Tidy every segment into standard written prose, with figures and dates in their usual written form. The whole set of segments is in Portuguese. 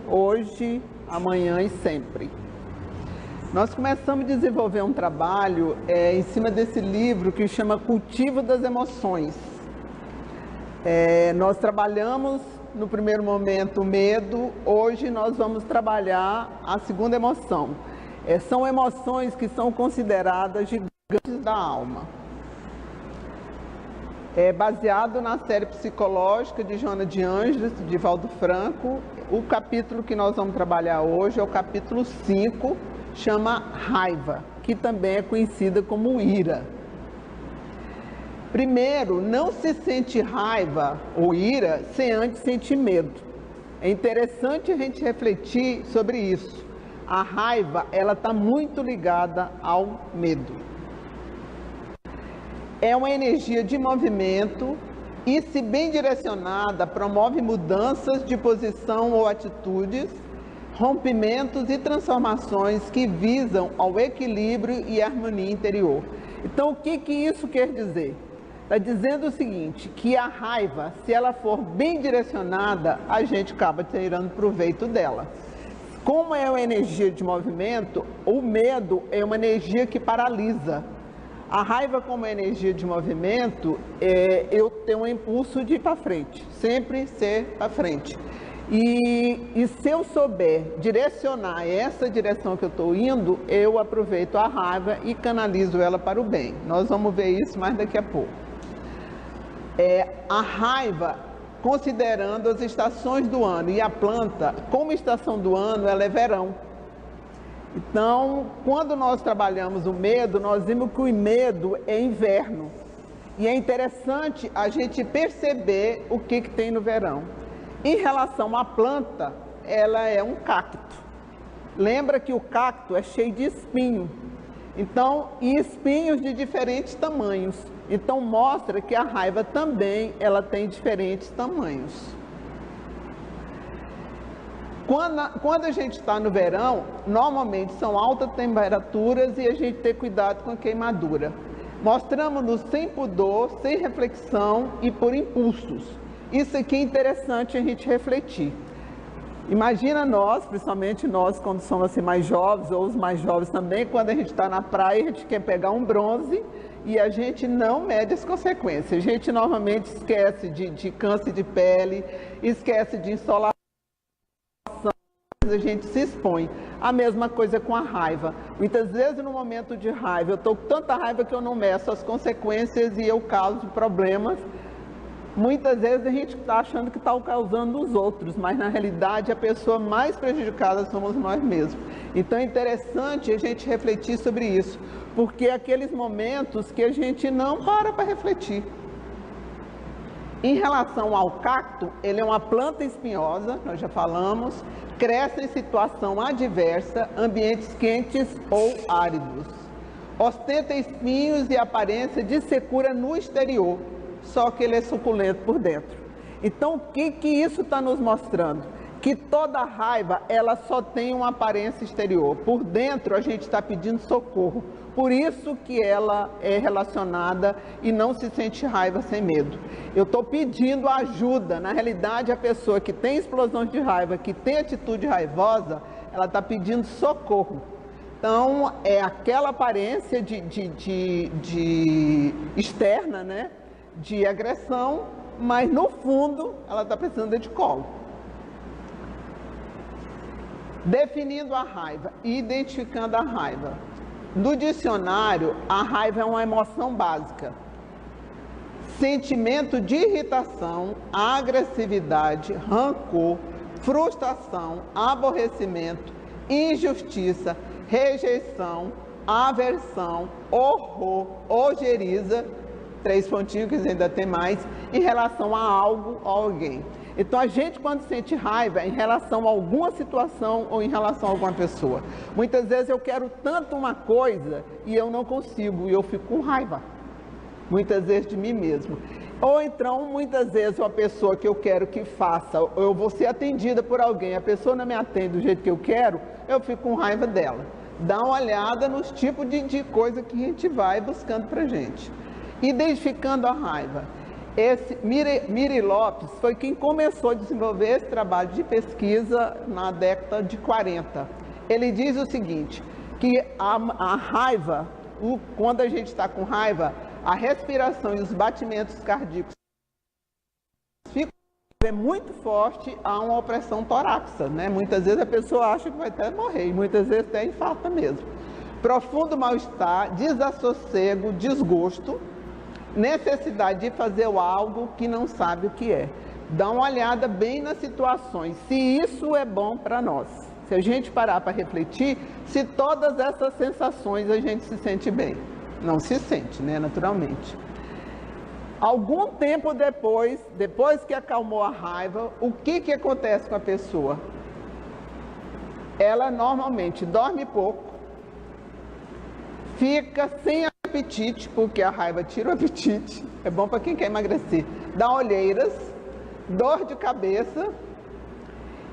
hoje, amanhã e sempre. Nós começamos a desenvolver um trabalho em cima desse livro que chama Cultivo das Emoções. Nós trabalhamos no primeiro momento o medo, hoje nós vamos trabalhar a segunda emoção. São emoções que são consideradas gigantes da alma. É baseado na série psicológica de Joana de Ângeles, de Valdo Franco. O capítulo que nós vamos trabalhar hoje é o capítulo 5, chama Raiva, que também é conhecida como ira. Primeiro, não se sente raiva ou ira sem antes sentir medo. É interessante a gente refletir sobre isso. A raiva, ela está muito ligada ao medo. É uma energia de movimento e, se bem direcionada, promove mudanças de posição ou atitudes, rompimentos e transformações que visam ao equilíbrio e harmonia interior. Então, o que isso quer dizer? Está dizendo o seguinte, que a raiva, se ela for bem direcionada, a gente acaba tirando proveito dela. Como é uma energia de movimento, o medo é uma energia que paralisa. A raiva, como energia de movimento, eu tenho um impulso de ir para frente, sempre ser para frente. E se eu souber direcionar essa direção que eu estou indo, eu aproveito a raiva e canalizo ela para o bem. Nós vamos ver isso mais daqui a pouco. A raiva, considerando as estações do ano e a planta, como estação do ano, ela é verão. Então, quando nós trabalhamos o medo, nós vimos que o medo é inverno. E é interessante a gente perceber o que tem no verão. Em relação à planta, ela é um cacto. Lembra que o cacto é cheio de espinho. Então, e espinhos de diferentes tamanhos. Então, mostra que a raiva também, ela tem diferentes tamanhos. Quando a gente está no verão, normalmente são altas temperaturas e a gente tem cuidado com a queimadura. Mostramos-nos sem pudor, sem reflexão e por impulsos. Isso aqui é interessante a gente refletir. Imagina nós, principalmente nós quando somos assim mais jovens, ou os mais jovens também, quando a gente está na praia, a gente quer pegar um bronze e a gente não mede as consequências. A gente normalmente esquece de câncer de pele, esquece de insolação, a gente se expõe. A mesma coisa com a raiva. Muitas vezes no momento de raiva, eu estou com tanta raiva que eu não meço as consequências e eu causo problemas. Muitas vezes a gente está achando que está causando os outros, mas na realidade a pessoa mais prejudicada somos nós mesmos. Então é interessante a gente refletir sobre isso, porque é aqueles momentos que a gente não para refletir. Em relação ao cacto, ele é uma planta espinhosa, nós já falamos, cresce em situação adversa, ambientes quentes ou áridos. Ostenta espinhos e aparência de secura no exterior, só que ele é suculento por dentro. Então, o que isso está nos mostrando? Que toda raiva, ela só tem uma aparência exterior. Por dentro, a gente está pedindo socorro. Por isso que ela é relacionada e não se sente raiva sem medo. Eu estou pedindo ajuda. Na realidade, a pessoa que tem explosões de raiva, que tem atitude raivosa, ela está pedindo socorro. Então, é aquela aparência de externa, né? De agressão, mas no fundo, ela está precisando de colo. Definindo a raiva e identificando a raiva. No dicionário, a raiva é uma emoção básica. Sentimento de irritação, agressividade, rancor, frustração, aborrecimento, injustiça, rejeição, aversão, horror, ojeriza, 3 pontinhos que ainda tem mais, em relação a algo ou alguém. Então, a gente, quando sente raiva, é em relação a alguma situação ou em relação a alguma pessoa. Muitas vezes eu quero tanto uma coisa e eu não consigo, e eu fico com raiva. Muitas vezes de mim mesmo. Ou então, muitas vezes, uma pessoa que eu quero que faça, eu vou ser atendida por alguém, a pessoa não me atende do jeito que eu quero, eu fico com raiva dela. Dá uma olhada nos tipos de coisa que a gente vai buscando pra gente. Identificando a raiva. Esse Miri Lopes foi quem começou a desenvolver esse trabalho de pesquisa na década de 40. Ele diz o seguinte, que a raiva, quando a gente está com raiva, a respiração e os batimentos cardíacos ficam muito forte a uma opressão torácica, né? Muitas vezes a pessoa acha que vai até morrer, e muitas vezes até infarta mesmo. Profundo mal-estar, desassossego, desgosto, necessidade de fazer algo que não sabe o que é. Dá uma olhada bem nas situações, se isso é bom para nós. Se a gente parar para refletir, se todas essas sensações a gente se sente bem. Não se sente, né, naturalmente. Algum tempo depois que acalmou a raiva, o que acontece com a pessoa? Ela normalmente dorme pouco, fica sem apetite, porque a raiva tira o apetite, é bom para quem quer emagrecer, dá olheiras, dor de cabeça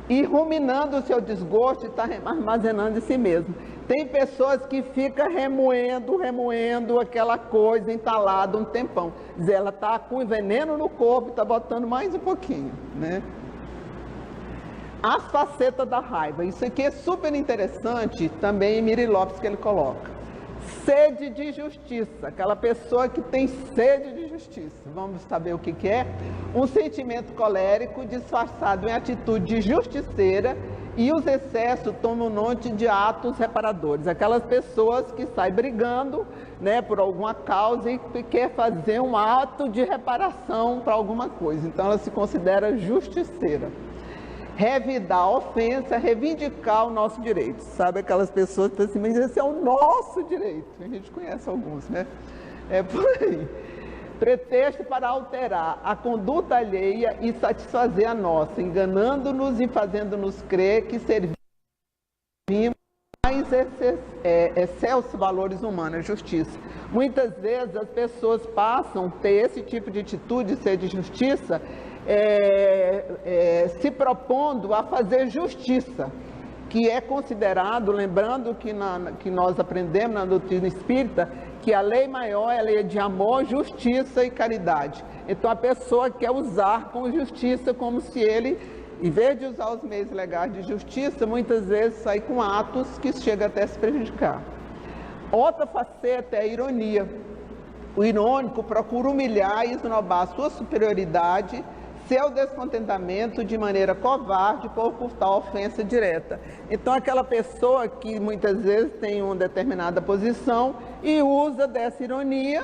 e ruminando o seu desgosto e está armazenando em si mesmo. Tem pessoas que ficam remoendo aquela coisa entalada um tempão. Diz, ela está com veneno no corpo e está botando mais um pouquinho, né? As facetas da raiva, isso aqui é super interessante também em Miri Lopes que ele coloca. Sede de justiça, aquela pessoa que tem sede de justiça. Vamos saber o que é? Um sentimento colérico disfarçado em atitude justiceira e os excessos tomam o nome de atos reparadores. Aquelas pessoas que saem brigando, né, por alguma causa e quer fazer um ato de reparação para alguma coisa. Então ela se considera justiceira. Revidar a ofensa, reivindicar o nosso direito. Sabe aquelas pessoas que pensam assim, mas esse é o nosso direito. A gente conhece alguns, né? É por aí. Pretexto para alterar a conduta alheia e satisfazer a nossa, enganando-nos e fazendo-nos crer que servimos mais excelsos valores humanos, justiça. Muitas vezes as pessoas passam a ter esse tipo de atitude, ser de justiça, se propondo a fazer justiça, que é considerado, lembrando que nós aprendemos na doutrina espírita, que a lei maior é a lei de amor, justiça e caridade. Então a pessoa quer usar com justiça como se ele, em vez de usar os meios legais de justiça, muitas vezes sai com atos que chegam até a se prejudicar. Outra faceta é a ironia. O irônico procura humilhar e esnobar sua superioridade, seu descontentamento de maneira covarde por tal ofensa direta. Então, aquela pessoa que muitas vezes tem uma determinada posição e usa dessa ironia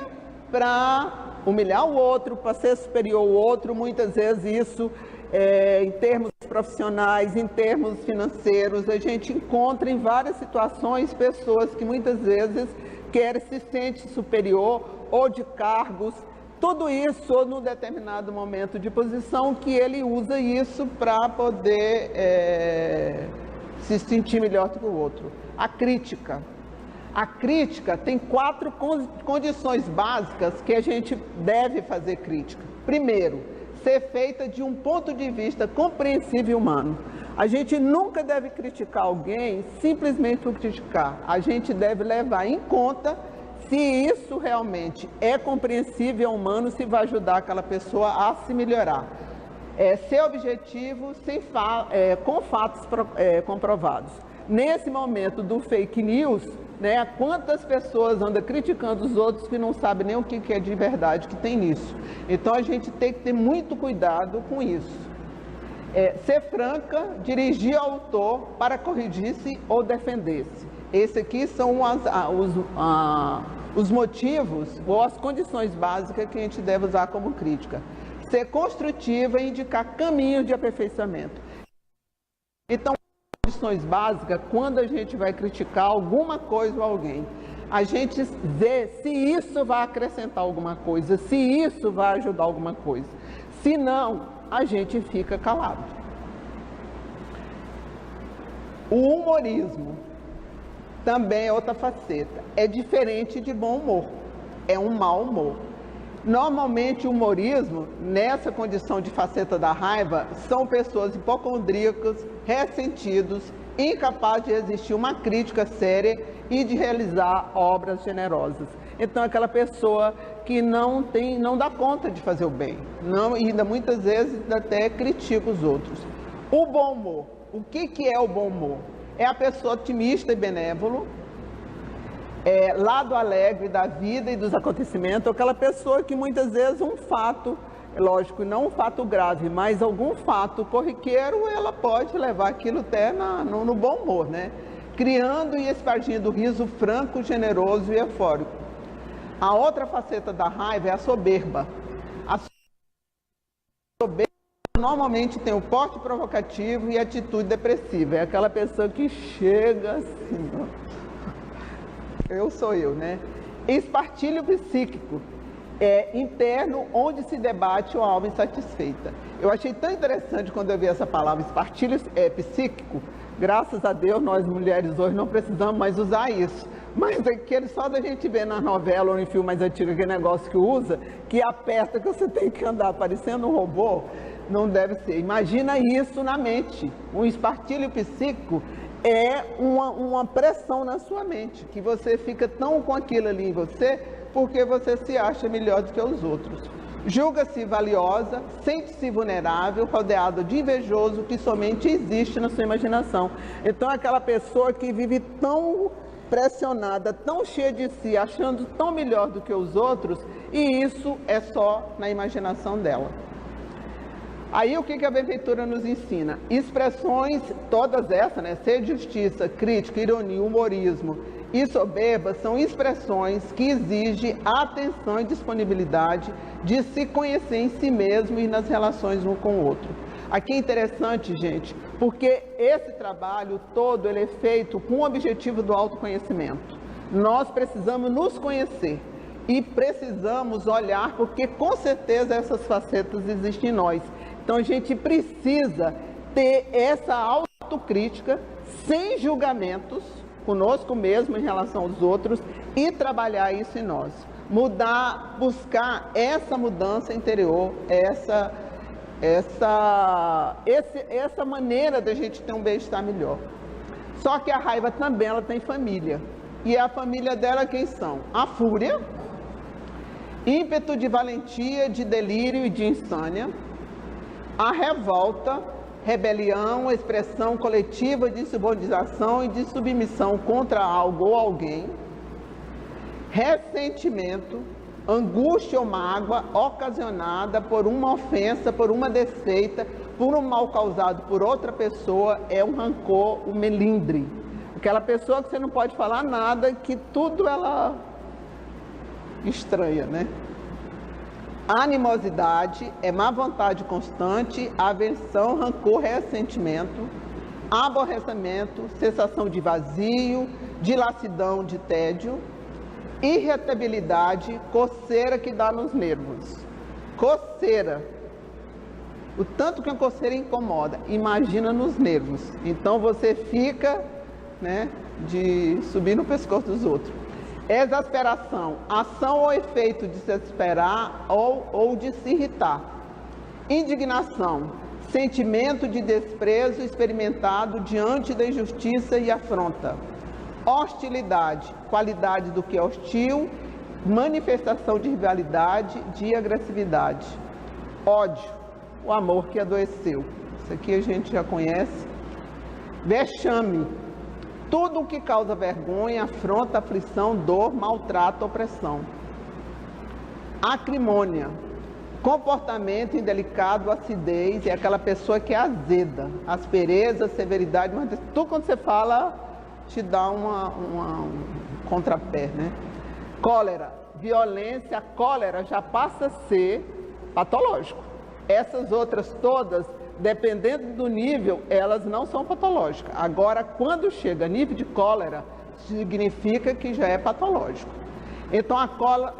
para humilhar o outro, para ser superior ao outro, muitas vezes isso, em termos profissionais, em termos financeiros, a gente encontra em várias situações pessoas que muitas vezes se sente superior ou de cargos, tudo isso ou num determinado momento de posição que ele usa isso para poder se sentir melhor do que o outro. A crítica. A crítica tem 4 condições básicas que a gente deve fazer crítica. Primeiro, ser feita de um ponto de vista compreensível e humano. A gente nunca deve criticar alguém simplesmente por criticar. A gente deve levar em conta se isso realmente é compreensível, humano, se vai ajudar aquela pessoa a se melhorar. Ser objetivo com fatos comprovados. Nesse momento do fake news, né, quantas pessoas andam criticando os outros que não sabem nem o que é de verdade que tem nisso. Então a gente tem que ter muito cuidado com isso. Ser franca, dirigir ao autor para corrigir-se ou defender-se. Esses aqui são os motivos ou as condições básicas que a gente deve usar como crítica. Ser construtiva e indicar caminhos de aperfeiçoamento. Então, condições básicas, quando a gente vai criticar alguma coisa ou alguém, a gente vê se isso vai acrescentar alguma coisa, se isso vai ajudar alguma coisa. Se não, a gente fica calado. O humorismo também é outra faceta. É diferente de bom humor. É um mau humor. Normalmente o humorismo, nessa condição de faceta da raiva, são pessoas hipocondríacas, ressentidos, incapazes de resistir uma crítica séria e de realizar obras generosas. Então, aquela pessoa que não dá conta de fazer o bem, e ainda muitas vezes até critica os outros. O bom humor. O que é o bom humor? É a pessoa otimista e benévolo, lado alegre da vida e dos acontecimentos, aquela pessoa que muitas vezes um fato, lógico, não um fato grave, mas algum fato corriqueiro, ela pode levar aquilo até no bom humor, né? Criando e espargindo riso franco, generoso e eufórico. A outra faceta da raiva é a soberba. A soberba normalmente tem o porte provocativo e atitude depressiva. É aquela pessoa que chega assim, ó. Eu sou eu, né? Espartilho psíquico interno, onde se debate uma alma insatisfeita. Eu achei tão interessante quando eu vi essa palavra, espartilho psíquico. Graças a Deus, nós mulheres hoje não precisamos mais usar isso. Mas aquele só da gente ver na novela ou em filme mais antigo, aquele negócio que usa, que aperta, que você tem que andar parecendo um robô, não deve ser. Imagina isso na mente. Um espartilho psíquico é uma pressão na sua mente, que você fica tão com aquilo ali em você, porque você se acha melhor do que os outros. Julga-se valiosa, sente-se vulnerável, rodeada de invejoso que somente existe na sua imaginação. Então, aquela pessoa que vive tão pressionada, tão cheia de si, achando tão melhor do que os outros, e isso é só na imaginação dela. Aí o que a benfeitura nos ensina? Expressões, todas essas, né? Ser justiça, crítica, ironia, humorismo e soberba são expressões que exigem atenção e disponibilidade de se conhecer em si mesmo e nas relações um com o outro. Aqui é interessante, gente, porque esse trabalho todo ele é feito com o objetivo do autoconhecimento. Nós precisamos nos conhecer e precisamos olhar, porque com certeza essas facetas existem em nós. Então a gente precisa ter essa autocrítica sem julgamentos conosco mesmo em relação aos outros e trabalhar isso em nós. Mudar, buscar essa mudança interior, essa maneira da gente ter um bem-estar melhor. Só que a raiva também ela tem família. E a família dela quem são? A fúria, ímpeto de valentia, de delírio e de insânia, a revolta, rebelião, expressão coletiva de subordinação e de submissão contra algo ou alguém, ressentimento, angústia ou mágoa ocasionada por uma ofensa, por uma desfeita, por um mal causado por outra pessoa, é um rancor, um melindre. Aquela pessoa que você não pode falar nada, que tudo ela estranha, né? Animosidade é má vontade constante, aversão, rancor, ressentimento, aborrecimento, sensação de vazio, de lassidão, de tédio, irritabilidade, coceira que dá nos nervos. Coceira. O tanto que a coceira incomoda, imagina nos nervos. Então você fica, né, de subir no pescoço dos outros. Exasperação, ação ou efeito de se esperar ou de se irritar. Indignação, sentimento de desprezo experimentado diante da injustiça e afronta. Hostilidade, qualidade do que é hostil, manifestação de rivalidade, de agressividade. Ódio, o amor que adoeceu. Isso aqui a gente já conhece. Vexame, tudo o que causa vergonha, afronta, aflição, dor, maltrato, opressão. Acrimônia, comportamento indelicado, acidez, é aquela pessoa que é azeda, aspereza, severidade, mas tudo quando você fala te dá um contrapé, né? Cólera, violência, cólera já passa a ser patológico. Essas outras todas, dependendo do nível, elas não são patológicas. Agora, quando chega a nível de cólera, significa que já é patológico. Então, a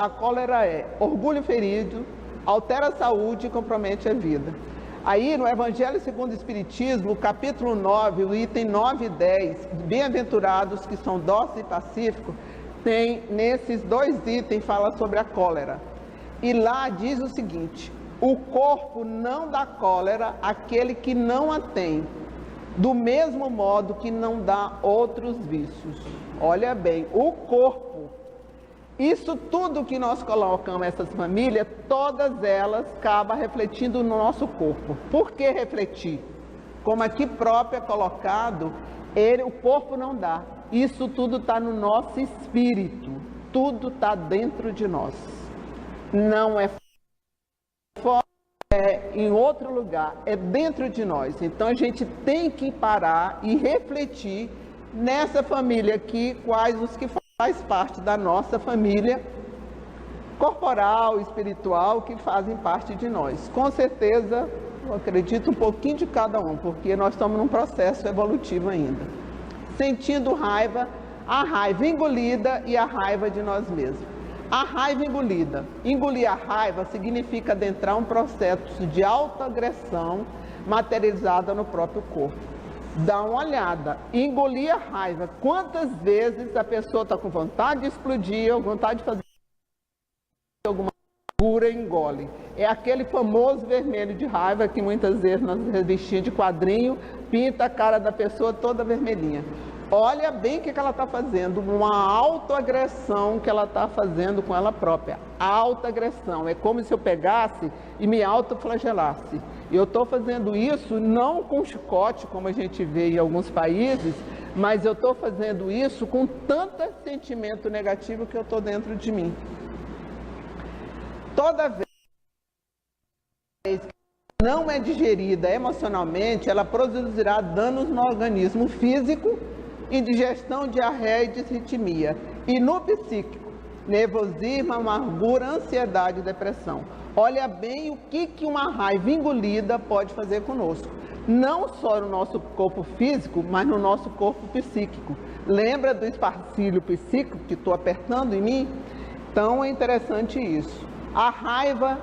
cólera é orgulho ferido, altera a saúde e compromete a vida. Aí, no Evangelho segundo o Espiritismo, capítulo 9, o item 9 e 10, bem-aventurados que são dóceis e pacíficos, tem nesses dois itens, fala sobre a cólera. E lá diz o seguinte: o corpo não dá cólera àquele que não a tem, do mesmo modo que não dá outros vícios. Olha bem, o corpo, isso tudo que nós colocamos essas famílias, todas elas acabam refletindo no nosso corpo. Por que refletir? Como aqui próprio é colocado, o corpo não dá. Isso tudo está no nosso espírito, tudo está dentro de nós. Não é fora, é em outro lugar, é dentro de nós. Então a gente tem que parar e refletir nessa família aqui, quais os que faz parte da nossa família corporal, espiritual, que fazem parte de nós. Com certeza, eu acredito um pouquinho de cada um, porque nós estamos num processo evolutivo ainda. Sentindo raiva, a raiva engolida e a raiva de nós mesmos. A raiva engolida. Engolir a raiva significa adentrar um processo de autoagressão materializada no próprio corpo. Dá uma olhada, engolir a raiva. Quantas vezes a pessoa está com vontade de explodir, ou vontade de fazer alguma figura, engole. É aquele famoso vermelho de raiva que muitas vezes nas revistinhas de quadrinho pinta a cara da pessoa toda vermelhinha. Olha bem o que ela está fazendo, uma autoagressão que ela está fazendo com ela própria. Autoagressão, é como se eu pegasse e me autoflagelasse. Eu estou fazendo isso não com chicote, como a gente vê em alguns países, mas eu estou fazendo isso com tanto sentimento negativo que eu estou dentro de mim. Toda vez que não é digerida emocionalmente, ela produzirá danos no organismo físico, indigestão, diarreia e disritmia. E no psíquico, nervosismo, amargura, ansiedade e depressão. Olha bem o que uma raiva engolida pode fazer conosco. Não só no nosso corpo físico, mas no nosso corpo psíquico. Lembra do esparcilho psíquico que estou apertando em mim? Então é interessante isso. A raiva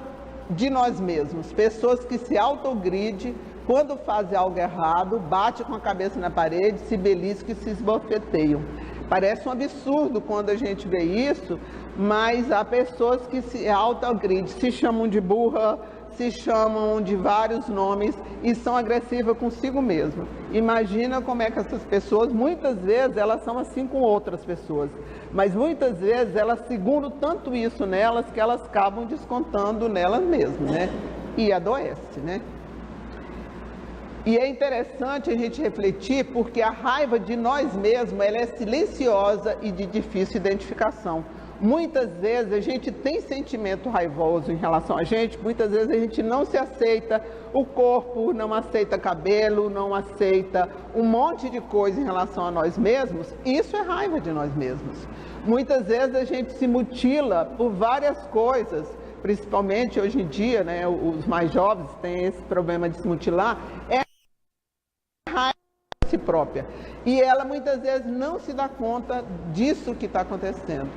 de nós mesmos. Pessoas que se autoagridem quando fazem algo errado, bate com a cabeça na parede, se beliscam e se esbofeteiam. Parece um absurdo quando a gente vê isso, mas há pessoas que se autoagridem, se chamam de burra, se chamam de vários nomes e são agressivas consigo mesmas. Imagina como é que essas pessoas, muitas vezes, elas são assim com outras pessoas, mas muitas vezes elas seguram tanto isso nelas que elas acabam descontando nelas mesmas, né? E adoece, né? E é interessante a gente refletir porque a raiva de nós mesmos, ela é silenciosa e de difícil identificação. Muitas vezes a gente tem sentimento raivoso em relação a gente, muitas vezes a gente não se aceita, o corpo não aceita cabelo, não aceita um monte de coisa em relação a nós mesmos, isso é raiva de nós mesmos. Muitas vezes a gente se mutila por várias coisas, principalmente hoje em dia, né, os mais jovens têm esse problema de se mutilar, é raiva de si própria. E ela muitas vezes não se dá conta disso que está acontecendo.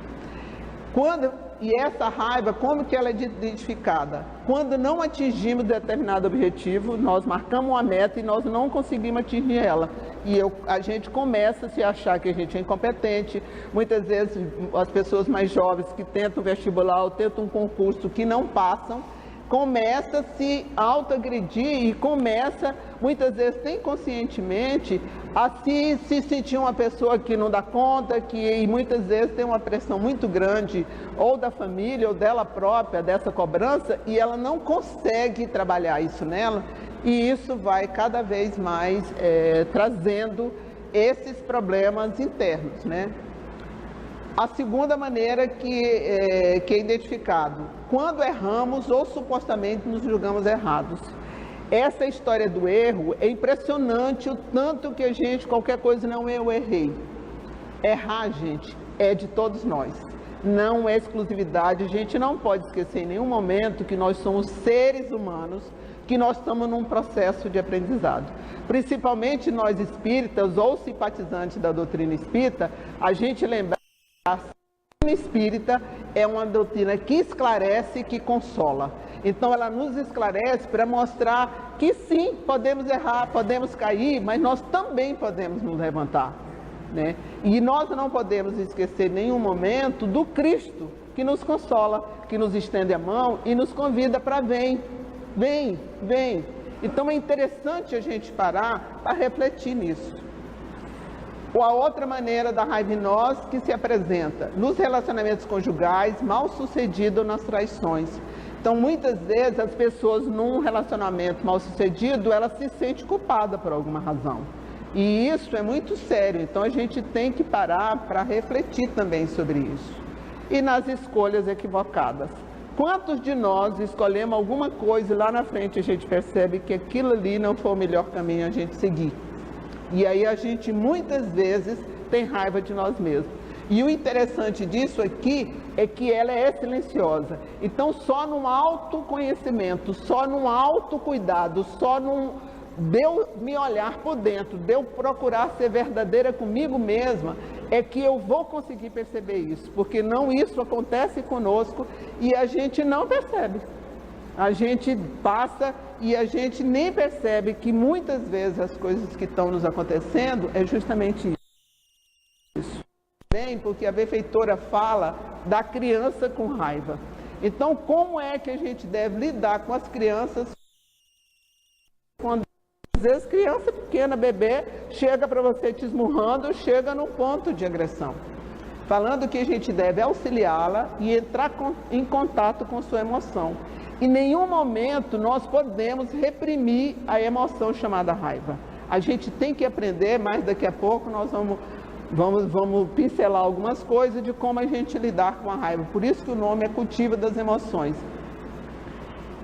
E essa raiva, como que ela é identificada? Quando não atingimos determinado objetivo, nós marcamos uma meta e nós não conseguimos atingir ela. E a gente começa a se achar que a gente é incompetente. Muitas vezes as pessoas mais jovens que tentam vestibular ou tentam um concurso que não passam, começa a se autoagredir e começa, muitas vezes inconscientemente, a se sentir uma pessoa que não dá conta, e muitas vezes tem uma pressão muito grande, ou da família, ou dela própria, dessa cobrança, e ela não consegue trabalhar isso nela, e isso vai cada vez mais trazendo esses problemas internos, né? A segunda maneira que é identificado, quando erramos ou supostamente nos julgamos errados. Essa história do erro é impressionante, o tanto que a gente, qualquer coisa, não eu errei. Errar, gente, é de todos nós, não é exclusividade. A gente não pode esquecer em nenhum momento que nós somos seres humanos, que nós estamos num processo de aprendizado. Principalmente nós espíritas ou simpatizantes da doutrina espírita, a gente lembra a doutrina espírita é uma doutrina que esclarece e que consola. Então ela nos esclarece para mostrar que sim, podemos errar, podemos cair, mas nós também podemos nos levantar, né? E nós não podemos esquecer em nenhum momento do Cristo, que nos consola, que nos estende a mão e nos convida para vem. Então é interessante a gente parar para refletir nisso. Ou a outra maneira da raiva em nós que se apresenta nos relacionamentos conjugais, mal sucedido nas traições. Então, muitas vezes, as pessoas num relacionamento mal sucedido, ela se sente culpada por alguma razão. E isso é muito sério, então a gente tem que parar para refletir também sobre isso. E nas escolhas equivocadas. Quantos de nós escolhemos alguma coisa e lá na frente a gente percebe que aquilo ali não foi o melhor caminho a gente seguir? E aí a gente muitas vezes tem raiva de nós mesmos. E o interessante disso aqui é que ela é silenciosa. Então só num autoconhecimento, só num autocuidado, só num de eu me olhar por dentro, de eu procurar ser verdadeira comigo mesma, é que eu vou conseguir perceber isso. Porque não isso acontece conosco e a gente não percebe. A gente passa e a gente nem percebe que muitas vezes as coisas que estão nos acontecendo é justamente isso. Bem, porque a benfeitora fala da criança com raiva. Então, como é que a gente deve lidar com as crianças quando às vezes criança pequena, bebê, chega para você te esmurrando, chega no ponto de agressão? Falando que a gente deve auxiliá-la e entrar em contato com sua emoção. Em nenhum momento nós podemos reprimir a emoção chamada raiva. A gente tem que aprender, mas daqui a pouco nós vamos pincelar algumas coisas de como a gente lidar com a raiva. Por isso que o nome é cultivo das emoções.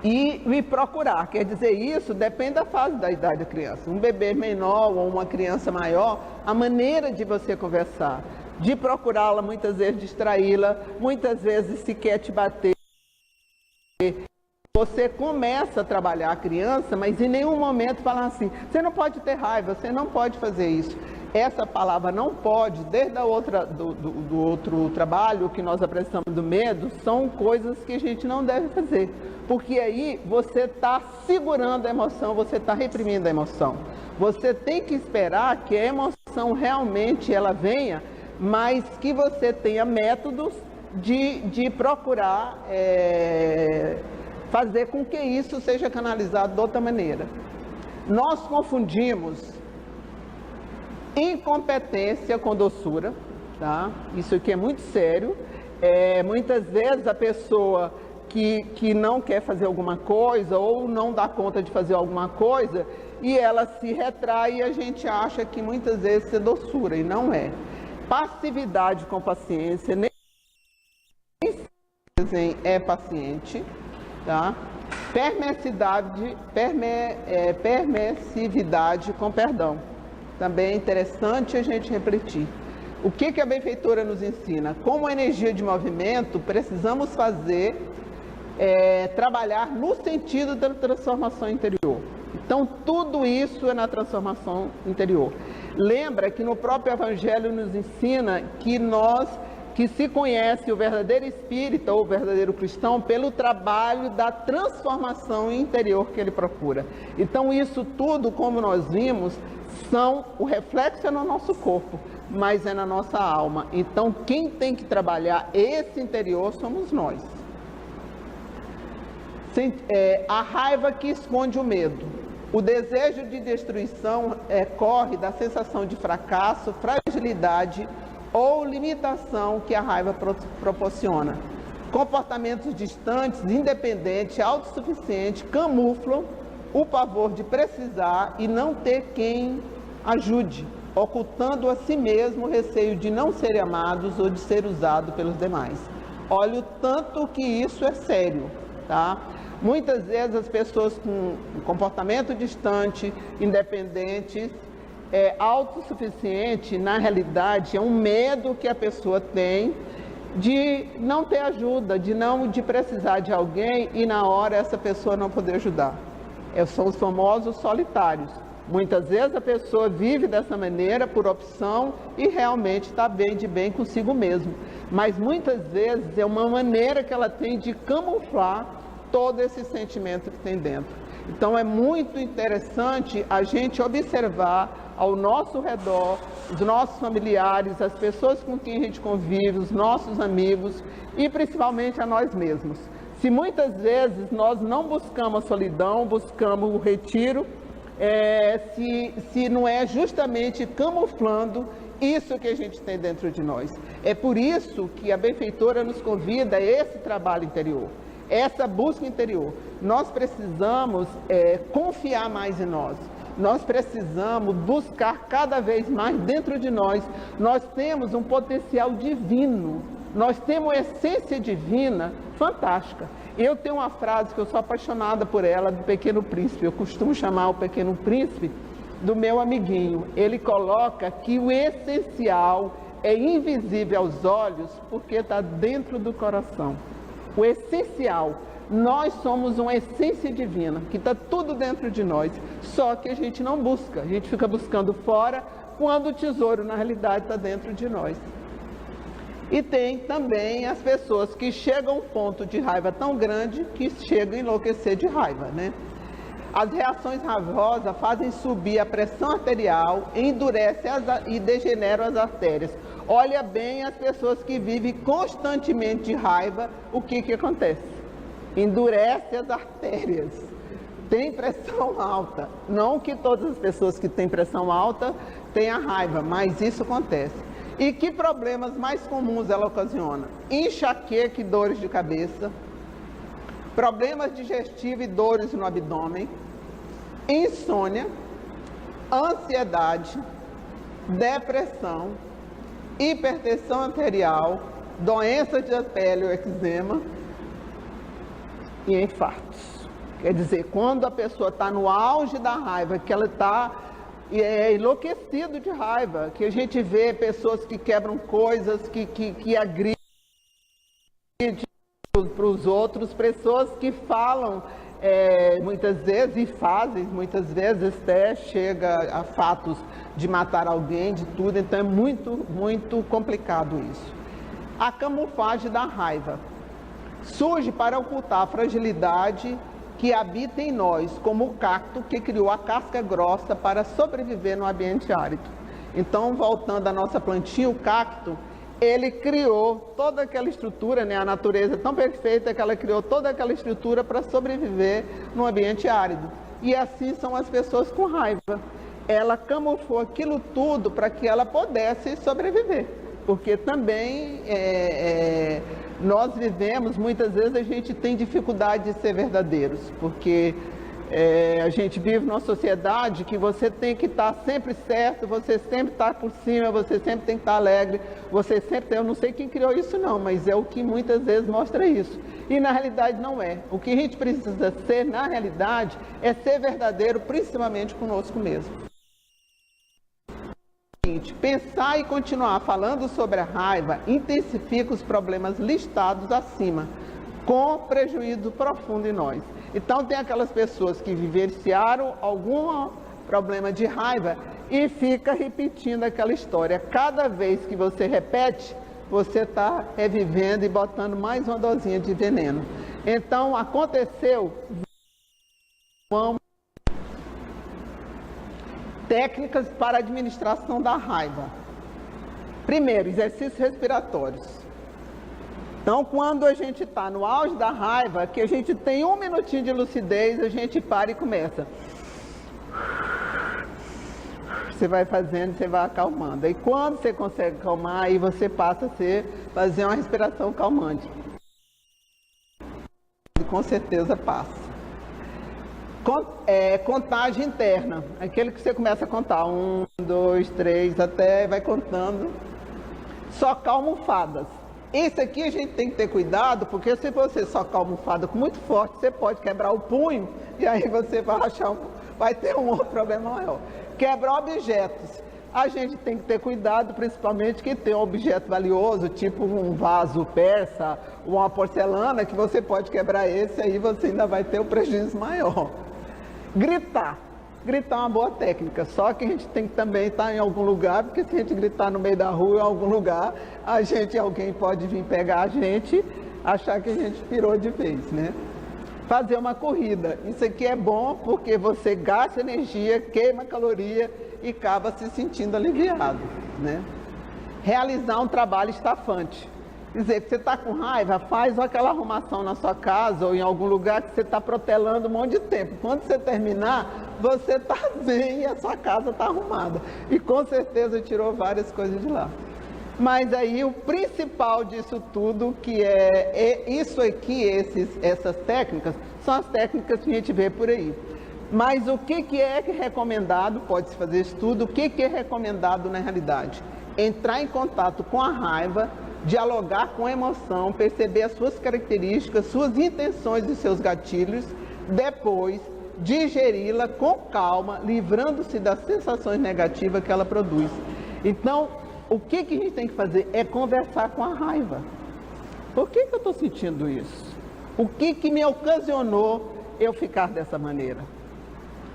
E me procurar, quer dizer, isso depende da fase da idade da criança. Um bebê menor ou uma criança maior, a maneira de você conversar, de procurá-la, muitas vezes distraí-la, muitas vezes se quer te bater. Você começa a trabalhar a criança, mas em nenhum momento falar assim, você não pode ter raiva, você não pode fazer isso. Essa palavra não pode, desde a do outro trabalho que nós apresentamos do medo, são coisas que a gente não deve fazer. Porque aí você está segurando a emoção, você está reprimindo a emoção. Você tem que esperar que a emoção realmente ela venha, mas que você tenha métodos de procurar fazer com que isso seja canalizado de outra maneira. Nós confundimos incompetência com doçura, tá? Isso aqui é muito sério. Muitas vezes a pessoa que não quer fazer alguma coisa ou não dá conta de fazer alguma coisa e ela se retrai e a gente acha que muitas vezes é doçura e não é. Passividade com paciência, nem é paciente, tá? Permissividade com perdão. Também é interessante a gente refletir. O que a benfeitora nos ensina? Como energia de movimento, precisamos trabalhar no sentido da transformação interior. Então, tudo isso é na transformação interior. Lembra que no próprio Evangelho nos ensina que se conhece o verdadeiro espírita ou o verdadeiro cristão pelo trabalho da transformação interior que ele procura. Então, isso tudo, como nós vimos, o reflexo é no nosso corpo, mas é na nossa alma. Então, quem tem que trabalhar esse interior somos nós. A raiva que esconde o medo. O desejo de destruição corre da sensação de fracasso, fragilidade ou limitação que a raiva proporciona. Comportamentos distantes, independentes, autossuficientes, camuflam o pavor de precisar e não ter quem ajude, ocultando a si mesmo o receio de não serem amados ou de ser usado pelos demais. Olha o tanto que isso é sério, tá? Muitas vezes as pessoas com comportamento distante, independentes, autossuficiente, na realidade, é um medo que a pessoa tem de não ter ajuda, de precisar de alguém e na hora essa pessoa não poder ajudar. São os famosos solitários. Muitas vezes a pessoa vive dessa maneira por opção e realmente está bem consigo mesmo. Mas muitas vezes é uma maneira que ela tem de camuflar todo esse sentimento que tem dentro. Então é muito interessante a gente observar ao nosso redor os nossos familiares, as pessoas com quem a gente convive, os nossos amigos e principalmente a nós mesmos. Se muitas vezes nós não buscamos a solidão, buscamos o retiro, se não é justamente camuflando isso que a gente tem dentro de nós. É por isso que a benfeitora nos convida a esse trabalho interior, essa busca interior. Nós precisamos confiar mais em nós. Nós precisamos buscar cada vez mais dentro de nós. Nós temos um potencial divino. Nós temos uma essência divina fantástica. Eu tenho uma frase que eu sou apaixonada por ela, do Pequeno Príncipe. Eu costumo chamar o Pequeno Príncipe do meu amiguinho. Ele coloca que o essencial é invisível aos olhos porque está dentro do coração. O essencial. Nós somos uma essência divina, que está tudo dentro de nós, só que a gente não busca, a gente fica buscando fora, quando o tesouro, na realidade, está dentro de nós. E tem também as pessoas que chegam a um ponto de raiva tão grande que chegam a enlouquecer de raiva, né? As reações raivosas fazem subir a pressão arterial, endurecem e degeneram as artérias. Olha bem as pessoas que vivem constantemente de raiva, o que acontece? Endurece as artérias, tem pressão alta. Não que todas as pessoas que têm pressão alta tenham raiva, mas isso acontece. E que problemas mais comuns ela ocasiona? Enxaqueca e dores de cabeça, problemas digestivos e dores no abdômen, insônia, ansiedade, depressão, hipertensão arterial, doenças de pele ou eczema, e infartos. Quer dizer, quando a pessoa está no auge da raiva, que ela está enlouquecida de raiva, que a gente vê pessoas que quebram coisas, que agridem para os outros, pessoas que falam muitas vezes e fazem, muitas vezes até chega a fatos de matar alguém, de tudo, então é muito, muito complicado isso. A camuflagem da raiva surge para ocultar a fragilidade que habita em nós, como o cacto que criou a casca grossa para sobreviver no ambiente árido. Então, voltando à nossa plantinha, o cacto, ele criou toda aquela estrutura, né? A natureza é tão perfeita que ela criou toda aquela estrutura para sobreviver no ambiente árido. E assim são as pessoas com raiva. Ela camuflou aquilo tudo para que ela pudesse sobreviver. Porque também nós vivemos, muitas vezes a gente tem dificuldade de ser verdadeiros, porque a gente vive numa sociedade que você tem que estar sempre certo, você sempre está por cima, você sempre tem que estar alegre, você sempre, eu não sei quem criou isso não, mas é o que muitas vezes mostra isso. E na realidade não é. O que a gente precisa ser, na realidade, é ser verdadeiro, principalmente conosco mesmo. Pensar e continuar falando sobre a raiva intensifica os problemas listados acima, com prejuízo profundo em nós. Então tem aquelas pessoas que vivenciaram algum problema de raiva e fica repetindo aquela história. Cada vez que você repete, você está revivendo e botando mais uma dosinha de veneno. Então aconteceu, vamos técnicas para a administração da raiva. Primeiro, exercícios respiratórios. Então, quando a gente está no auge da raiva, que a gente tem um minutinho de lucidez, a gente para e começa. Você vai fazendo, você vai acalmando. Aí quando você consegue acalmar, aí você passa a fazer uma respiração calmante. E com certeza passa. Contagem interna, aquele que você começa a contar, 1, 2, 3, até vai contando, socar almofadas. Esse aqui a gente tem que ter cuidado, porque se você socar a almofada com muito forte, você pode quebrar o punho, e aí você vai ter um outro problema maior. Quebrar objetos. A gente tem que ter cuidado, principalmente que tem um objeto valioso, tipo um vaso persa, ou uma porcelana, que você pode quebrar esse, aí você ainda vai ter um prejuízo maior. Gritar. Gritar é uma boa técnica, só que a gente tem que também estar em algum lugar, porque se a gente gritar no meio da rua, em algum lugar, alguém pode vir pegar a gente, achar que a gente pirou de vez, né? fazer uma corrida. Isso aqui é bom porque você gasta energia, queima caloria e acaba se sentindo aliviado, né? Realizar um trabalho estafante. Quer dizer, que você está com raiva, faz aquela arrumação na sua casa ou em algum lugar que você está protelando um monte de tempo. Quando você terminar, você está bem e a sua casa está arrumada. E com certeza tirou várias coisas de lá. Mas aí o principal disso tudo, que é isso aqui, essas técnicas, são as técnicas que a gente vê por aí. Mas o que é recomendado, pode-se fazer estudo, o que é recomendado na realidade? Entrar em contato com a raiva, dialogar com a emoção, perceber as suas características, suas intenções e seus gatilhos, depois digeri-la com calma, livrando-se das sensações negativas que ela produz. Então, o que a gente tem que fazer é conversar com a raiva. Por que eu estou sentindo isso? O que me ocasionou eu ficar dessa maneira?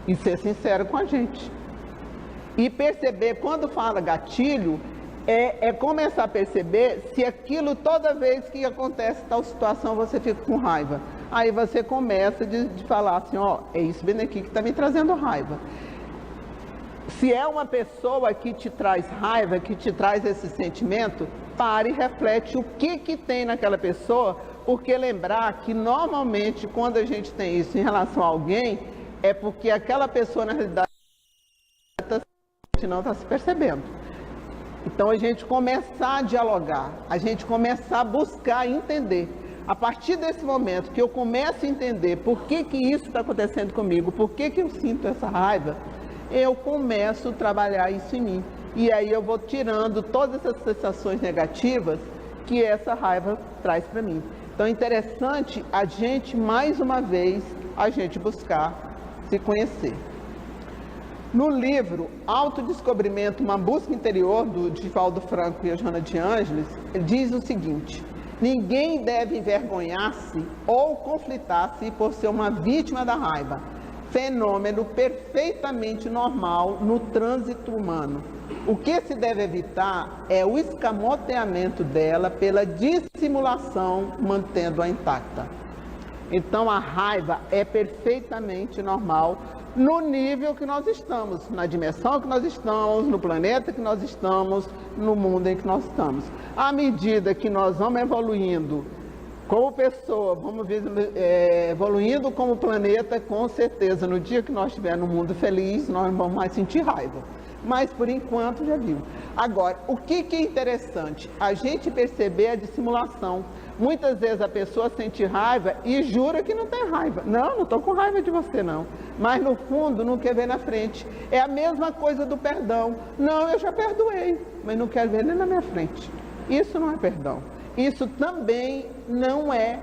E ser sincero com a gente. E perceber, quando fala gatilho, é começar a perceber se aquilo, toda vez que acontece tal situação, você fica com raiva. Aí você começa de falar assim, ó, é isso bem aqui que está me trazendo raiva. Se é uma pessoa que te traz raiva, que te traz esse sentimento, pare e reflete o que tem naquela pessoa, porque lembrar que normalmente quando a gente tem isso em relação a alguém, é porque aquela pessoa na realidade não está se percebendo. Então a gente começar a dialogar, a gente começar a buscar entender. A partir desse momento que eu começo a entender por que isso está acontecendo comigo, por que eu sinto essa raiva, eu começo a trabalhar isso em mim. E aí eu vou tirando todas essas sensações negativas que essa raiva traz para mim. Então é interessante a gente, mais uma vez, a gente buscar se conhecer. No livro Autodescobrimento, uma busca interior, do Divaldo Franco e a Joana de Ângeles, ele diz o seguinte: ninguém deve envergonhar-se ou conflitar-se por ser uma vítima da raiva, fenômeno perfeitamente normal no trânsito humano. O que se deve evitar é o escamoteamento dela pela dissimulação, mantendo-a intacta. Então a raiva é perfeitamente normal no nível que nós estamos, na dimensão que nós estamos, no planeta que nós estamos, no mundo em que nós estamos. À medida que nós vamos evoluindo como pessoa, vamos evoluindo como planeta, com certeza, no dia que nós estivermos no mundo feliz, nós não vamos mais sentir raiva. Mas, por enquanto, já viu. Agora, o que é interessante? A gente perceber a dissimulação. Muitas vezes a pessoa sente raiva e jura que não tem raiva. Não estou com raiva de você, não. Mas, no fundo, não quer ver na frente. É a mesma coisa do perdão. Não, eu já perdoei, mas não quero ver nem na minha frente. Isso não é perdão. Isso também não é...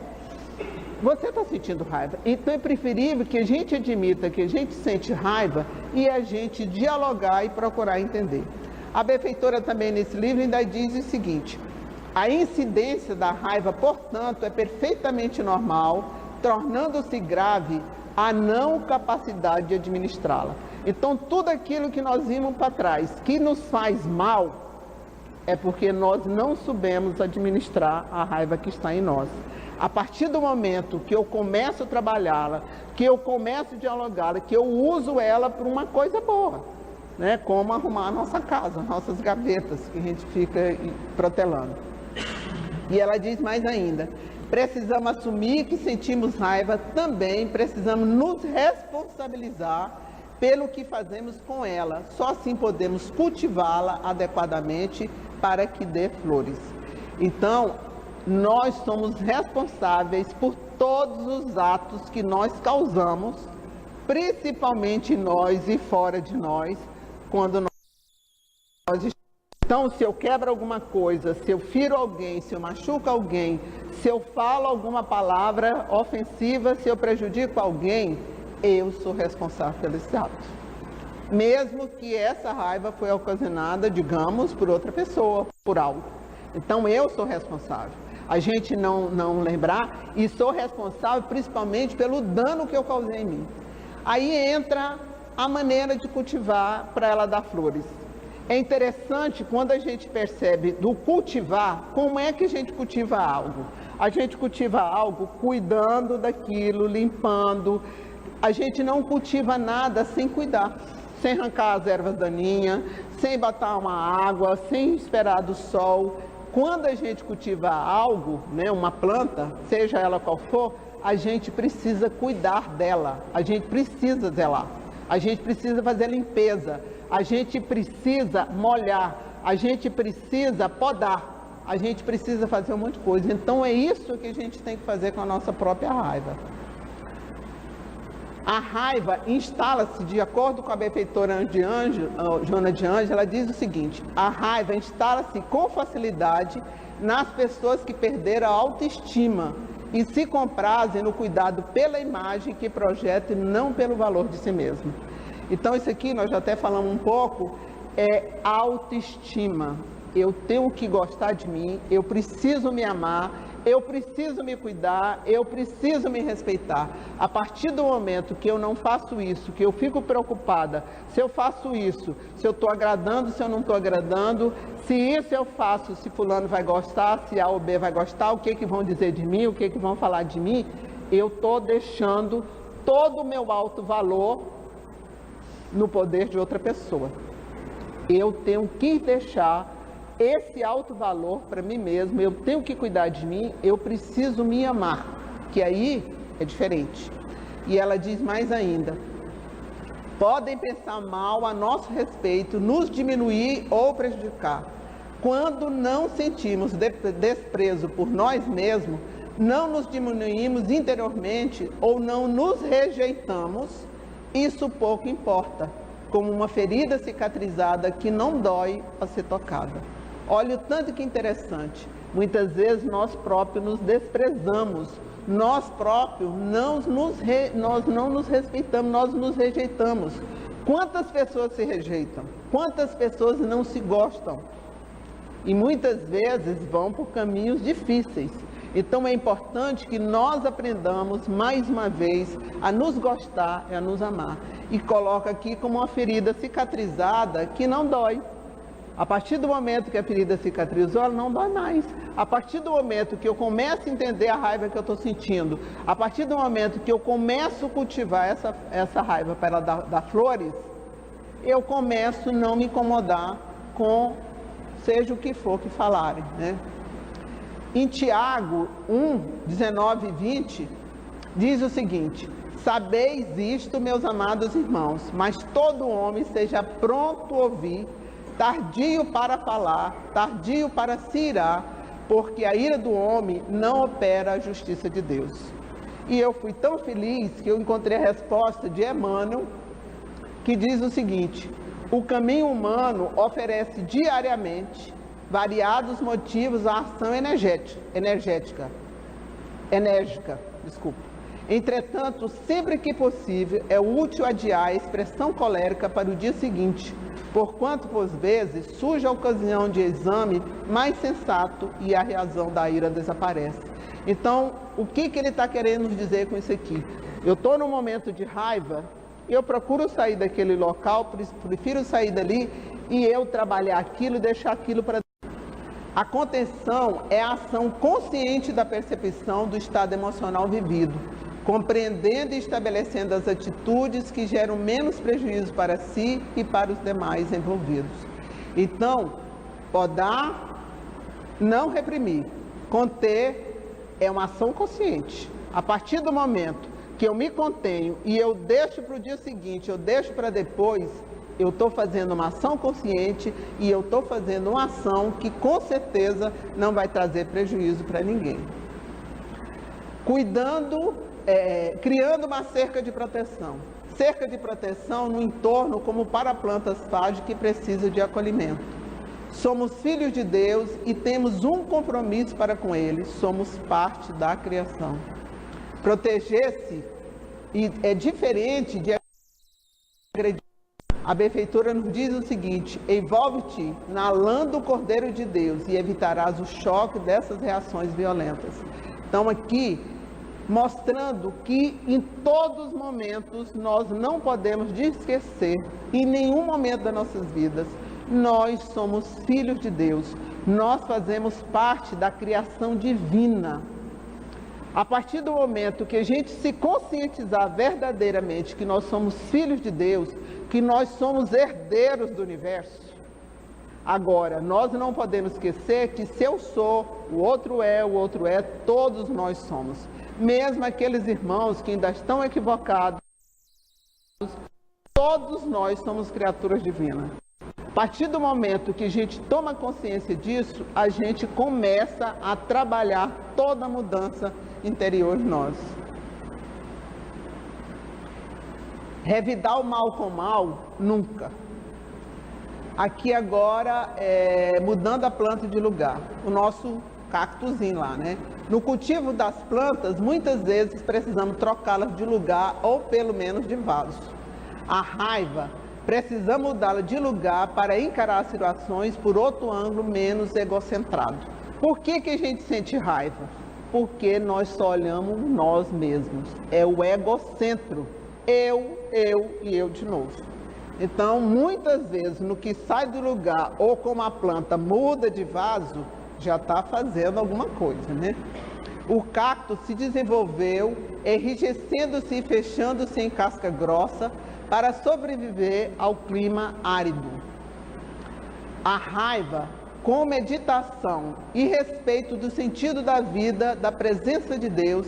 Você está sentindo raiva. Então é preferível que a gente admita que a gente sente raiva e a gente dialogar e procurar entender. A benfeitora também nesse livro ainda diz o seguinte: a incidência da raiva, portanto, é perfeitamente normal, tornando-se grave a não capacidade de administrá-la. Então tudo aquilo que nós vimos para trás, que nos faz mal, é porque nós não soubemos administrar a raiva que está em nós. A partir do momento que eu começo a trabalhá-la, que eu começo a dialogá-la, que eu uso ela para uma coisa boa, né? Como arrumar a nossa casa, nossas gavetas, que a gente fica protelando. E ela diz mais ainda: precisamos assumir que sentimos raiva, também precisamos nos responsabilizar pelo que fazemos com ela. Só assim podemos cultivá-la adequadamente para que dê flores. Então, nós somos responsáveis por todos os atos que nós causamos, principalmente em nós e fora de nós, quando nós estamos. Então, se eu quebro alguma coisa, se eu firo alguém, se eu machuco alguém, se eu falo alguma palavra ofensiva, se eu prejudico alguém, eu sou responsável pelo esse ato. Mesmo que essa raiva foi ocasionada, digamos, por outra pessoa, por algo. Então, eu sou responsável. A gente não lembrar, e sou responsável principalmente pelo dano que eu causei em mim. Aí entra a maneira de cultivar para ela dar flores. É interessante quando a gente percebe do cultivar, como é que a gente cultiva algo. A gente cultiva algo cuidando daquilo, limpando. A gente não cultiva nada sem cuidar, sem arrancar as ervas daninhas, sem botar uma água, sem esperar do sol. Quando a gente cultiva algo, né, uma planta, seja ela qual for, a gente precisa cuidar dela, a gente precisa zelar, a gente precisa fazer limpeza, a gente precisa molhar, a gente precisa podar. A gente precisa fazer um monte de coisa. Então é isso que a gente tem que fazer com a nossa própria raiva. A raiva instala-se, de acordo com a benfeitora Joana de Anjos, ela diz o seguinte: a raiva instala-se com facilidade nas pessoas que perderam a autoestima e se comprazem no cuidado pela imagem que projeta e não pelo valor de si mesmo. Então isso aqui, nós já até falamos um pouco, é autoestima. Eu tenho que gostar de mim, eu preciso me amar, eu preciso me cuidar, eu preciso me respeitar. A partir do momento que eu não faço isso, que eu fico preocupada, se eu faço isso, se eu estou agradando, se eu não estou agradando, se isso eu faço, se fulano vai gostar, se A ou B vai gostar, o que vão dizer de mim, o que vão falar de mim, eu estou deixando todo o meu alto valor no poder de outra pessoa. Eu tenho que deixar esse alto valor para mim mesmo, eu tenho que cuidar de mim, eu preciso me amar, que aí é diferente. E ela diz mais ainda: podem pensar mal a nosso respeito, nos diminuir ou prejudicar. Quando não sentimos desprezo por nós mesmos, não nos diminuímos interiormente ou não nos rejeitamos, isso pouco importa, como uma ferida cicatrizada que não dói a ser tocada. Olha o tanto que interessante. Muitas vezes nós próprios nos desprezamos, nós próprios nós não nos respeitamos, nós nos rejeitamos. Quantas pessoas se rejeitam? Quantas pessoas não se gostam? E muitas vezes vão por caminhos difíceis. Então é importante que nós aprendamos mais uma vez a nos gostar e a nos amar. E coloca aqui como uma ferida cicatrizada que não dói. A partir do momento que a ferida cicatrizou, ela não dói mais. A partir do momento que eu começo a entender a raiva que eu estou sentindo, a partir do momento que eu começo a cultivar essa raiva para ela dar flores, eu começo a não me incomodar com seja o que for que falarem, né? Em Tiago 1, 19 e 20, diz o seguinte: sabeis isto, meus amados irmãos, mas todo homem seja pronto a ouvir, tardio para falar, tardio para se irar, porque a ira do homem não opera a justiça de Deus. E eu fui tão feliz que eu encontrei a resposta de Emmanuel, que diz o seguinte: o caminho humano oferece diariamente variados motivos à ação enérgica. Entretanto, sempre que possível, é útil adiar a expressão colérica para o dia seguinte, porquanto, por vezes, surge a ocasião de exame mais sensato e a razão da ira desaparece. Então, o que ele está querendo nos dizer com isso aqui? Eu estou num momento de raiva, eu procuro sair daquele local, prefiro sair dali e eu trabalhar aquilo e deixar aquilo para... A contenção é a ação consciente da percepção do estado emocional vivido, compreendendo e estabelecendo as atitudes que geram menos prejuízo para si e para os demais envolvidos. Então, podar, não reprimir. Conter é uma ação consciente. A partir do momento que eu me contenho e eu deixo para o dia seguinte, eu deixo para depois, eu estou fazendo uma ação consciente e eu estou fazendo uma ação que com certeza não vai trazer prejuízo para ninguém. Criando uma cerca de proteção. Cerca de proteção no entorno como para plantas frágeis que precisam de acolhimento. Somos filhos de Deus e temos um compromisso para com Ele. Somos parte da criação. Proteger-se é diferente de agredir. A benfeitora nos diz o seguinte: envolve-te na lã do Cordeiro de Deus e evitarás o choque dessas reações violentas. Então aqui, mostrando que em todos os momentos nós não podemos esquecer, em nenhum momento das nossas vidas, nós somos filhos de Deus, nós fazemos parte da criação divina, A partir do momento que a gente se conscientizar verdadeiramente que nós somos filhos de Deus, que nós somos herdeiros do universo, agora, nós não podemos esquecer que se eu sou, o outro é, todos nós somos. Mesmo aqueles irmãos que ainda estão equivocados, todos nós somos criaturas divinas. A partir do momento que a gente toma consciência disso, a gente começa a trabalhar toda a mudança interior de nós. Revidar o mal com o mal, nunca. Aqui agora, mudando a planta de lugar, o nosso cactuzinho lá, né? No cultivo das plantas, muitas vezes precisamos trocá-las de lugar ou pelo menos de vaso. A raiva, precisamos mudá-la de lugar para encarar as situações por outro ângulo menos egocentrado. Por que a gente sente raiva? Porque nós só olhamos nós mesmos. É o egocentro. Eu e eu de novo. Então, muitas vezes, no que sai do lugar ou como a planta muda de vaso, já está fazendo alguma coisa, né? O cacto se desenvolveu, enrijecendo-se e fechando-se em casca grossa para sobreviver ao clima árido. A raiva, com meditação e respeito do sentido da vida, da presença de Deus,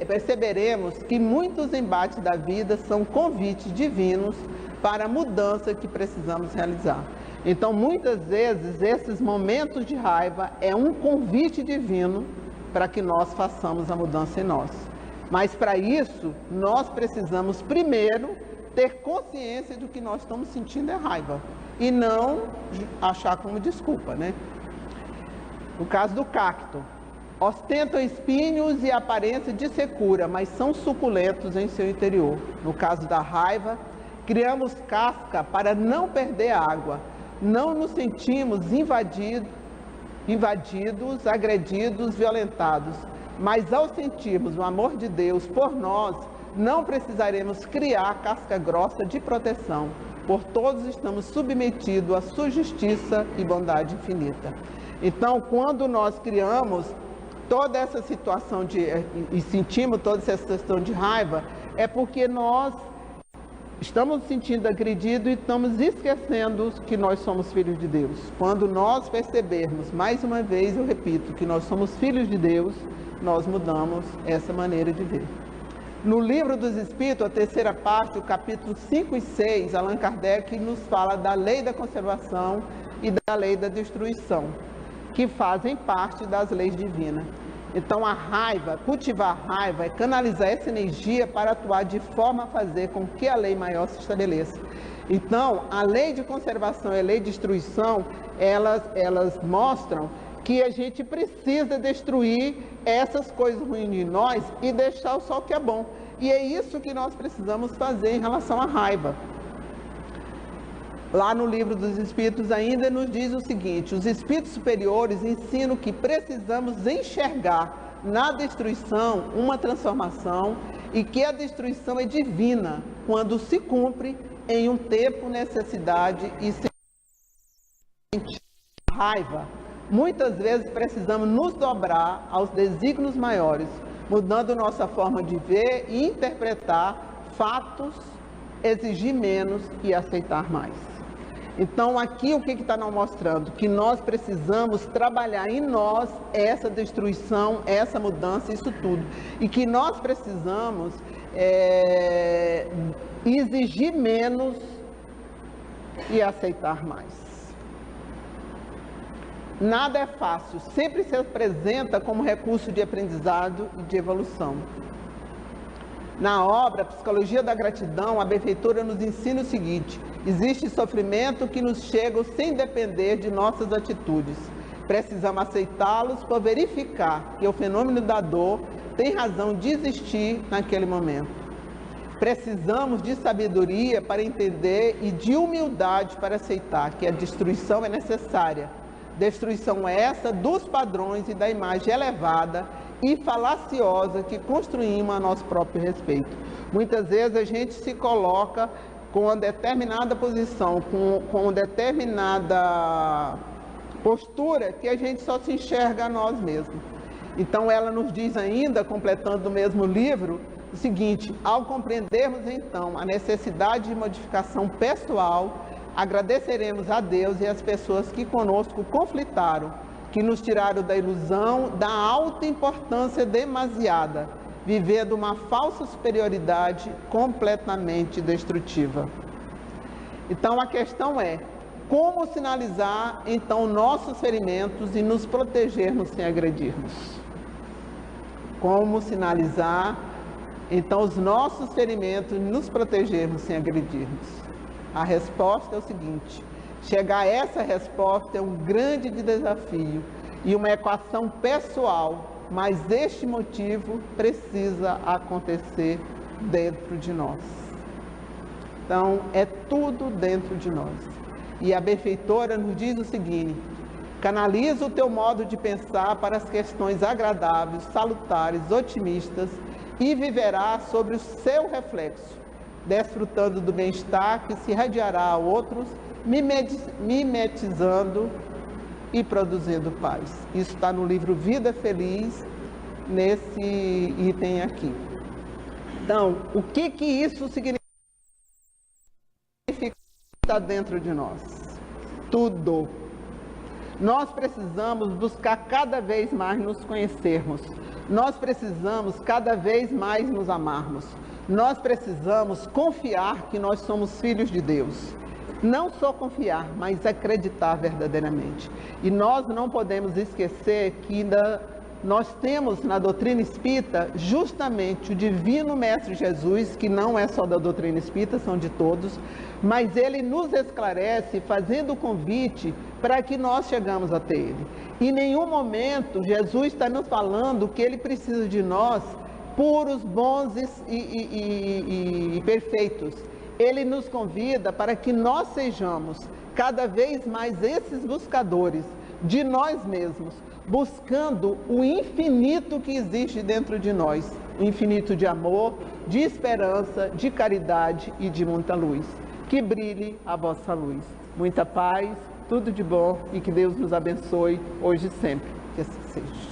perceberemos que muitos embates da vida são convites divinos para a mudança que precisamos realizar. Então, muitas vezes, esses momentos de raiva é um convite divino para que nós façamos a mudança em nós. Mas, para isso, nós precisamos, primeiro, ter consciência do que nós estamos sentindo é raiva. E não achar como desculpa, né? No caso do cacto, ostentam espinhos e aparência de secura, mas são suculentos em seu interior. No caso da raiva, criamos casca para não perder água. Não nos sentimos invadidos, agredidos, violentados. Mas ao sentirmos o amor de Deus por nós, não precisaremos criar casca grossa de proteção, por todos estamos submetidos à sua justiça e bondade infinita. Então, quando nós criamos toda essa situação e sentimos toda essa situação de raiva, é porque nós estamos nos sentindo agredidos e estamos esquecendo que nós somos filhos de Deus. Quando nós percebermos, mais uma vez eu repito, que nós somos filhos de Deus, nós mudamos essa maneira de ver. No Livro dos Espíritos, a terceira parte, o capítulo 5 e 6, Allan Kardec nos fala da lei da conservação e da lei da destruição, que fazem parte das leis divinas. Então, a raiva, cultivar a raiva, é canalizar essa energia para atuar de forma a fazer com que a lei maior se estabeleça. Então, a lei de conservação e a lei de destruição, elas mostram que a gente precisa destruir essas coisas ruins de nós e deixar só o que é bom. E é isso que nós precisamos fazer em relação à raiva. Lá no Livro dos Espíritos ainda nos diz o seguinte: os espíritos superiores ensinam que precisamos enxergar na destruição uma transformação e que a destruição é divina quando se cumpre em um tempo, necessidade e sentir raiva. Muitas vezes precisamos nos dobrar aos desígnios maiores, mudando nossa forma de ver e interpretar fatos, exigir menos e aceitar mais. Então, aqui o que está nos mostrando? Que nós precisamos trabalhar em nós essa destruição, essa mudança, isso tudo. E que nós precisamos exigir menos e aceitar mais. Nada é fácil, sempre se apresenta como recurso de aprendizado e de evolução. Na obra Psicologia da Gratidão, a benfeitora nos ensina o seguinte: existe sofrimento que nos chega sem depender de nossas atitudes. Precisamos aceitá-los por verificar que o fenômeno da dor tem razão de existir naquele momento. Precisamos de sabedoria para entender e de humildade para aceitar que a destruição é necessária. Destruição essa dos padrões e da imagem elevada e falaciosa que construímos a nosso próprio respeito. Muitas vezes a gente se coloca com uma determinada posição, com uma determinada postura que a gente só se enxerga a nós mesmos. Então ela nos diz ainda, completando o mesmo livro, o seguinte: ao compreendermos então a necessidade de modificação pessoal, agradeceremos a Deus e às pessoas que conosco conflitaram, que nos tiraram da ilusão da alta importância demasiada, vivendo uma falsa superioridade completamente destrutiva. Então a questão é: como sinalizar então nossos ferimentos e nos protegermos sem agredirmos? Como sinalizar então os nossos ferimentos e nos protegermos sem agredirmos? A resposta é o seguinte: chegar a essa resposta é um grande desafio e uma equação pessoal, mas este motivo precisa acontecer dentro de nós. Então, é tudo dentro de nós. E a benfeitora nos diz o seguinte: canaliza o teu modo de pensar para as questões agradáveis, salutares, otimistas, e viverá sobre o seu reflexo, desfrutando do bem-estar que se irradiará a outros, mimetizando e produzindo paz. Isso está no livro Vida Feliz, nesse item aqui. Então, o que isso significa dentro de nós? Tudo. Nós precisamos buscar cada vez mais nos conhecermos. Nós precisamos cada vez mais nos amarmos. Nós precisamos confiar que nós somos filhos de Deus. Não só confiar, mas acreditar verdadeiramente. E nós não podemos esquecer que ainda nós temos na doutrina espírita justamente o divino Mestre Jesus, que não é só da doutrina espírita, são de todos, mas ele nos esclarece fazendo o convite para que nós chegamos até ele. Em nenhum momento Jesus está nos falando que ele precisa de nós puros, bons e perfeitos. Ele nos convida para que nós sejamos cada vez mais esses buscadores de nós mesmos, buscando o infinito que existe dentro de nós, o infinito de amor, de esperança, de caridade e de muita luz. Que brilhe a vossa luz. Muita paz, tudo de bom e que Deus nos abençoe hoje e sempre. Que assim seja.